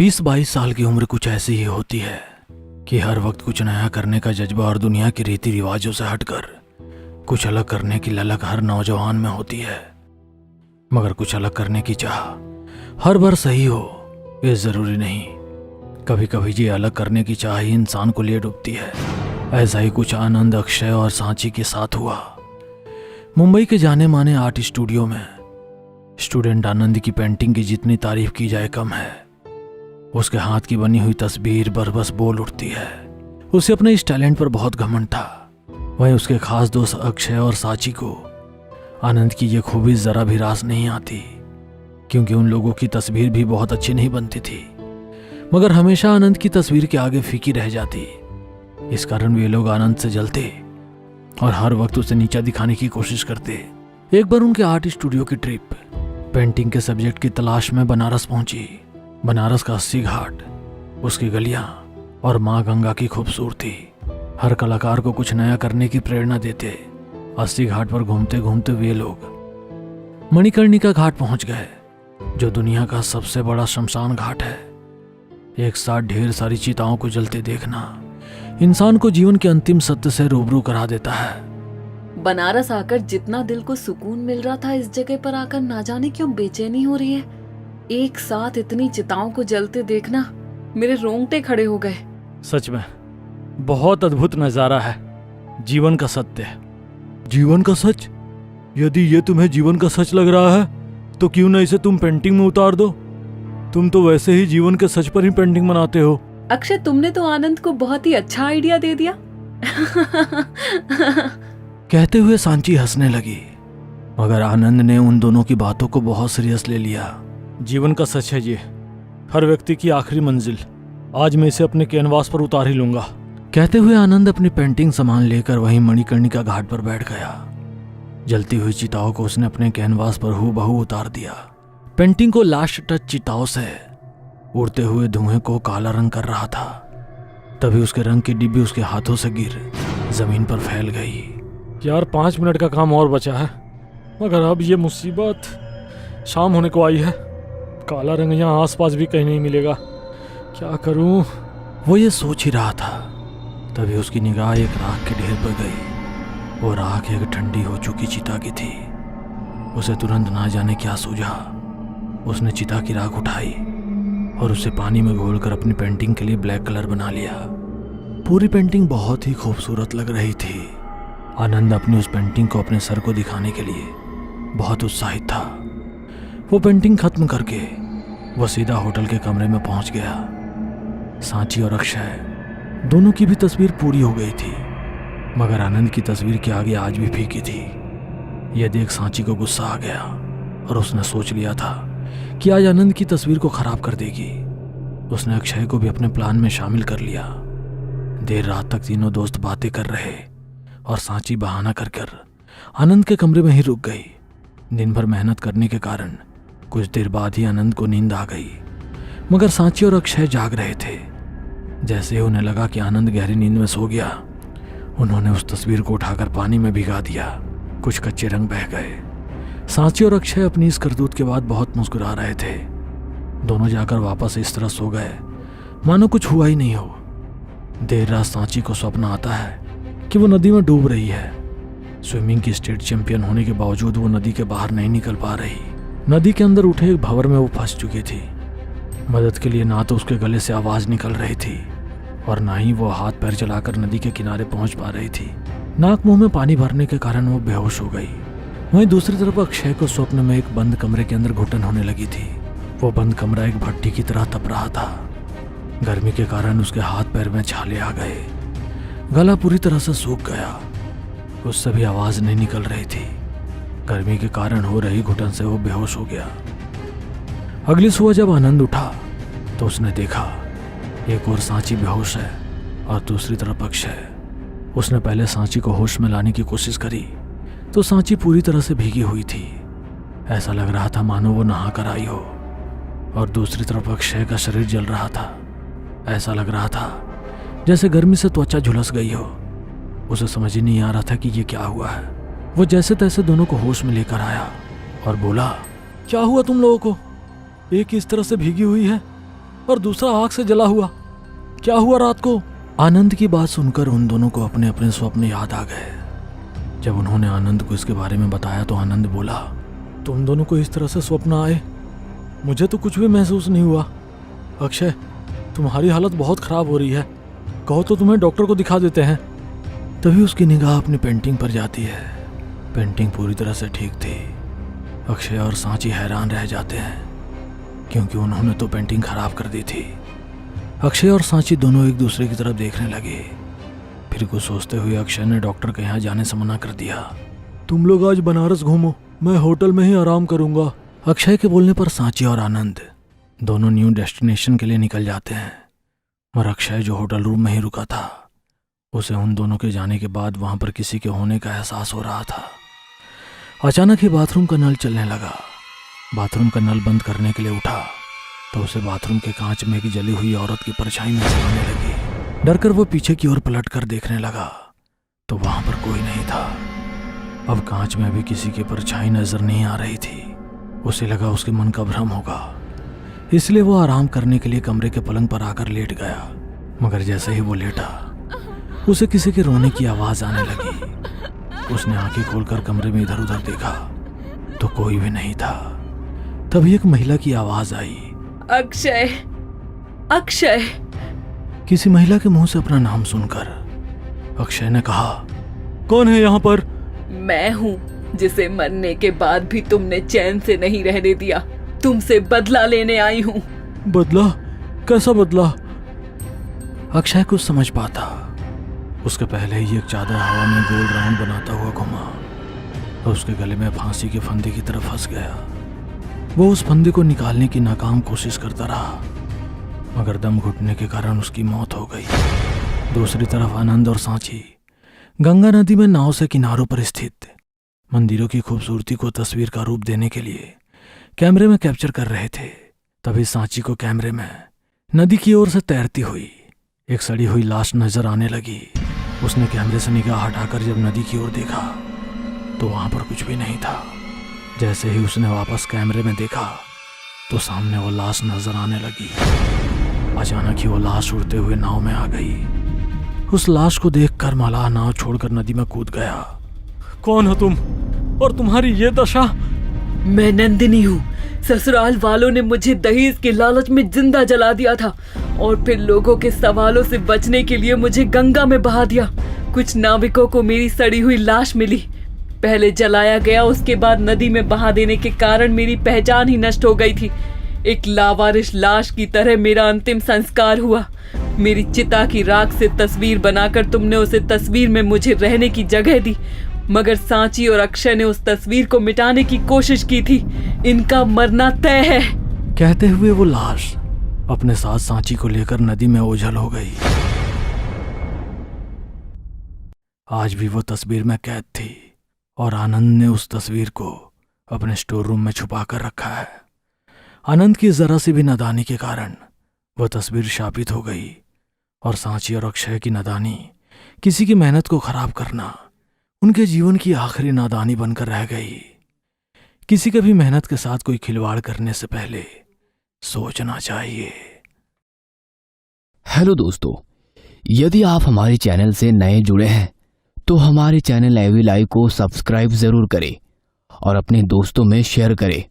20-22 साल की उम्र कुछ ऐसी ही होती है कि हर वक्त कुछ नया करने का जज्बा और दुनिया के रीति रिवाजों से हटकर कुछ अलग करने की ललक हर नौजवान में होती है। मगर कुछ अलग करने की चाह हर बार सही हो ये जरूरी नहीं। कभी कभी ये अलग करने की चाह ही इंसान को ले डूबती है। ऐसा ही कुछ आनंद, अक्षय और सांची के साथ हुआ। मुंबई के जाने माने आर्ट स्टूडियो में स्टूडेंट आनंद की पेंटिंग की जितनी तारीफ की जाए कम है। उसके हाथ की बनी हुई तस्वीर बरबस बोल उठती है। उसे अपने इस टैलेंट पर बहुत घमंड था। वहीं उसके खास दोस्त अक्षय और सांची को आनंद की यह खूबी जरा भी रास नहीं आती, क्योंकि उन लोगों की तस्वीर भी बहुत अच्छी नहीं बनती थी, मगर हमेशा आनंद की तस्वीर के आगे फीकी रह जाती। इस कारण वे लोग आनंद से जलते और हर वक्त उसे नीचा दिखाने की कोशिश करते। एक बार उनके आर्ट स्टूडियो की ट्रिप पेंटिंग के सब्जेक्ट की तलाश में बनारस पहुंची। बनारस का 80 घाट, उसकी गलियां और माँ गंगा की खूबसूरती हर कलाकार को कुछ नया करने की प्रेरणा देते। 80 घाट पर घूमते घूमते वे लोग मणिकर्णिका घाट पहुंच गए, जो दुनिया का सबसे बड़ा शमशान घाट है। एक साथ ढेर सारी चिताओं को जलते देखना इंसान को जीवन के अंतिम सत्य से रूबरू करा देता है। बनारस आकर जितना दिल को सुकून मिल रहा था, इस जगह पर आकर ना जाने क्यों बेचैनी हो रही है। एक साथ इतनी चिताओं को जलते देखना मेरे रोंगटे खड़े हो गए। सच में बहुत अद्भुत नजारा है। जीवन का सत्य। जीवन का सच? यदि ये तुम्हें जीवन का सच लग रहा है तो क्यों ना इसे तुम पेंटिंग में उतार दो। तुम तो वैसे ही जीवन के सच पर ही पेंटिंग बनाते हो। अक्षय, तुमने तो आनंद को बहुत ही अच्छा आइडिया दे दिया। कहते हुए सांची हंसने लगी, मगर आनंद ने उन दोनों की बातों को बहुत सीरियस ले लिया। जीवन का सच है ये, हर व्यक्ति की आखिरी मंजिल। आज मैं इसे अपने कैनवास पर उतार ही लूंगा। कहते हुए आनंद अपनी पेंटिंग सामान लेकर वहीं मणिकर्णिका घाट पर बैठ गया। जलती हुई चिताओं को उसने अपने कैनवास पर हूबहू उतार दिया। पेंटिंग को लास्ट टच चिताओं से उड़ते हुए धुएं को काला रंग कर रहा था। तभी उसके रंग की डिब्बी उसके हाथों से गिर जमीन पर फैल गई। यार 5 मिनट का काम और बचा है, मगर अब ये मुसीबत शाम होने को आई है। काला रंग यहाँ आसपास भी कहीं नहीं मिलेगा, क्या करूं? वो ये सोच ही रहा था, तभी उसकी निगाह एक राख के ढेर पर गई। वो राख एक ठंडी हो चुकी चिता की थी। उसे तुरंत ना जाने क्या सूझा। उसने चिता की राख उठाई और उसे पानी में घोलकर अपनी पेंटिंग के लिए ब्लैक कलर बना लिया। पूरी पेंटिंग बहुत ही खूबसूरत लग रही थी। आनंद अपनी उस पेंटिंग को अपने सर को दिखाने के लिए बहुत उत्साहित था। वो पेंटिंग खत्म करके वो सीधा होटल के कमरे में पहुंच गया। सांची और अक्षय दोनों की भी तस्वीर पूरी हो गई थी, मगर आनंद की तस्वीर के आगे आज भी फीकी थी। यह देख सांची को गुस्सा आ गया और उसने सोच लिया था कि आज आनंद की तस्वीर को खराब कर देगी। उसने अक्षय को भी अपने प्लान में शामिल कर लिया। देर रात तक तीनों दोस्त बातें कर रहे और सांची बहाना कर कर आनंद के कमरे में ही रुक गई। दिन भर मेहनत करने के कारण कुछ देर बाद ही आनंद को नींद आ गई, मगर सांची और अक्षय जाग रहे थे। जैसे ही उन्हें लगा कि आनंद गहरी नींद में सो गया, उन्होंने उस तस्वीर को उठाकर पानी में भिगा दिया। कुछ कच्चे रंग बह गए। सांची और अक्षय अपनी इस करतूत के बाद बहुत मुस्कुरा रहे थे। दोनों जाकर वापस इस तरह सो गए मानो कुछ हुआ ही नहीं हो। देर रात सांची को स्वप्न आता है कि वो नदी में डूब रही है। स्विमिंग की स्टेट चैंपियन होने के बावजूद वो नदी के बाहर नहीं निकल पा रही। नदी के अंदर उठे एक भंवर में वो फंस चुकी थी। मदद के लिए ना तो उसके गले से आवाज निकल रही थी और ना ही वो हाथ पैर चलाकर नदी के किनारे पहुंच पा रही थी। नाक मुंह में पानी भरने के कारण वो बेहोश हो गई। वहीं दूसरी तरफ अक्षय को स्वप्न में एक बंद कमरे के अंदर घुटन होने लगी थी। वो बंद कमरा एक भट्टी की तरह तप रहा था। गर्मी के कारण उसके हाथ पैर में छाले आ गए। गला पूरी तरह से सूख गया। उससे भी आवाज नहीं निकल रही थी। गर्मी के कारण हो रही घुटन से वो बेहोश हो गया। अगली सुबह जब आनंद उठा तो उसने देखा एक और सांची बेहोश है और दूसरी तरफ अक्षय। उसने पहले सांची को होश में लाने की कोशिश करी तो सांची पूरी तरह से भीगी हुई थी। ऐसा लग रहा था मानो वो नहा कर आई हो। और दूसरी तरफ अक्षय का शरीर जल रहा था। ऐसा लग रहा था जैसे गर्मी से त्वचा झुलस गई हो। उसे समझ ही नहीं आ रहा था कि ये क्या हुआ है। वो जैसे तैसे दोनों को होश में लेकर आया और बोला, क्या हुआ तुम लोगों को? एक इस तरह से भीगी हुई है और दूसरा आग से जला हुआ। क्या हुआ रात को? आनंद की बात सुनकर उन दोनों को अपने अपने स्वप्न याद आ गए। जब उन्होंने आनंद को इसके बारे में बताया तो आनंद बोला, तुम दोनों को इस तरह से स्वप्न आए? मुझे तो कुछ भी महसूस नहीं हुआ। अक्षय, तुम्हारी हालत बहुत खराब हो रही है, कहो तो तुम्हें डॉक्टर को दिखा देते हैं। तभी उसकी निगाह अपनी पेंटिंग पर जाती है। पेंटिंग पूरी तरह से ठीक थी। अक्षय और सांची हैरान रह जाते हैं क्योंकि उन्होंने तो पेंटिंग खराब कर दी थी। अक्षय और सांची दोनों एक दूसरे की तरफ देखने लगे। फिर कुछ सोचते हुए अक्षय ने डॉक्टर के यहाँ जाने से मना कर दिया। तुम लोग आज बनारस घूमो, मैं होटल में ही आराम करूंगा। अक्षय के बोलने पर सांची और आनंद दोनों न्यू डेस्टिनेशन के लिए निकल जाते हैं। और अक्षय जो होटल रूम में ही रुका था, उसे उन दोनों के जाने के बाद वहां पर किसी के होने का एहसास हो रहा था। अचानक ही बाथरूम का नल चलने लगा। बाथरूम का नल बंद करने के लिए उठा तो उसे बाथरूम के कांच में एक जली हुई औरत की परछाई नजर आने लगी। डरकर वो पीछे की ओर पलट कर देखने लगा तो वहां पर कोई नहीं था। अब कांच में भी किसी की परछाई नजर नहीं आ रही थी। उसे लगा उसके मन का भ्रम होगा, इसलिए वो आराम करने के लिए कमरे के पलंग पर आकर लेट गया। मगर जैसे ही वो लेटा, उसे किसी के रोने की आवाज आने लगी। उसने आंखें खोलकर कमरे में इधर उधर देखा तो कोई भी नहीं था। तभी एक महिला की आवाज आई, अक्षय, अक्षय। किसी महिला के मुंह से अपना नाम सुनकर अक्षय ने कहा, कौन है यहाँ पर? मैं हूँ जिसे मरने के बाद भी तुमने चैन से नहीं रहने दिया। तुमसे बदला लेने आई हूँ। बदला? कैसा बदला? अक्षय कुछ समझ पाता उसके पहले ही एक चादर हवा में गोल राउंड बनाता हुआ घुमा और उसके गले में फांसी के फंदे की तरफ फंस गया। वो उस फंदे को निकालने की नाकाम कोशिश करता रहा मगर दम घुटने के कारण उसकी मौत हो गई। दूसरी तरफ आनंद और सांची गंगा नदी में नाव से किनारों पर स्थित मंदिरों की खूबसूरती को तस्वीर का रूप देने के लिए कैमरे में कैप्चर कर रहे थे। तभी सांची को कैमरे में नदी की ओर से तैरती हुई एक सड़ी हुई लाश नजर आने लगी। उसने कैमरे से निगाह हटाकर जब नदी की ओर देखा तो वहां पर कुछ भी नहीं था। जैसे ही उसने वापस कैमरे में देखा तो सामने वो लाश नजर आने लगी। अचानक ही वो लाश उड़ते हुए नाव में आ गई। उस लाश को देखकर मलाह नाव छोड़कर नदी में कूद गया। कौन हो तुम और तुम्हारी ये दशा? मैं नंदिनी हूँ। ससुराल वालों ने मुझे दहेज के लालच में जिंदा जला दिया था और फिर लोगों के सवालों से बचने के लिए मुझे गंगा में बहा दिया। कुछ नाविकों को मेरी सड़ी हुई लाश मिली। पहले जलाया गया, उसके बाद नदी में बहा देने के कारण मेरी पहचान ही नष्ट हो गई थी। एक लावारिश लाश की तरह मेरा अंतिम संस्कार हुआ। मेरी चिता की राख से तस्वीर बनाकर तुमने उसे तस्वीर में मुझे रहने की जगह दी, मगर सांची और अक्षय ने उस तस्वीर को मिटाने की कोशिश की थी। इनका मरना तय है। कहते हुए वो लाश अपने साथ सांची को लेकर नदी में ओझल हो गई। आज भी वो तस्वीर में कैद थी और आनंद ने उस तस्वीर को अपने स्टोर रूम में छुपा कर रखा है। आनंद की जरा सी भी नादानी के कारण वह तस्वीर शापित हो गई और सांची और अक्षय की नादानी, किसी की मेहनत को खराब करना, उनके जीवन की आखिरी नादानी बनकर रह गई। किसी के भी मेहनत के साथ कोई खिलवाड़ करने से पहले सोचना चाहिए। हेलो दोस्तों, यदि आप हमारे चैनल से नए जुड़े हैं तो हमारे चैनल एवी लाइव को सब्सक्राइब जरूर करें और अपने दोस्तों में शेयर करें